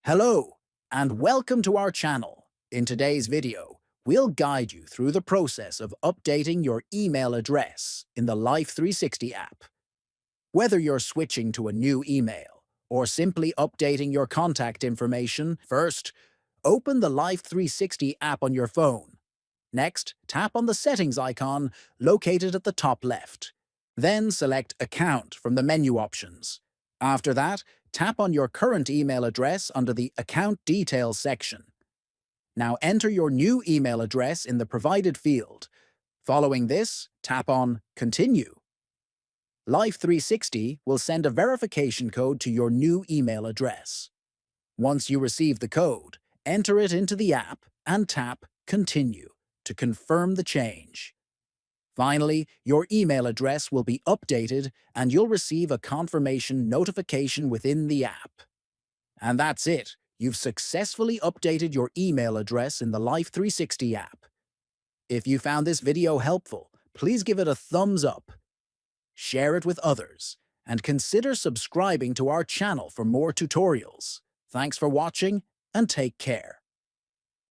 Hello, and welcome to our channel. In today's video, we'll guide you through the process of updating your email address in the Life360 app. Whether you're switching to a new email or simply updating your contact information, first, open the Life360 app on your phone. Next, tap on the settings icon located at the top left. Then select Account from the menu options. After that, tap on your current email address under the Account Details section. Now enter your new email address in the provided field. Following this, tap on Continue. Life360 will send a verification code to your new email address. Once you receive the code, enter it into the app and tap Continue to confirm the change. Finally, your email address will be updated and you'll receive a confirmation notification within the app. And that's it. You've successfully updated your email address in the Life360 app. If you found this video helpful, please give it a thumbs up, share it with others, and consider subscribing to our channel for more tutorials. Thanks for watching and take care.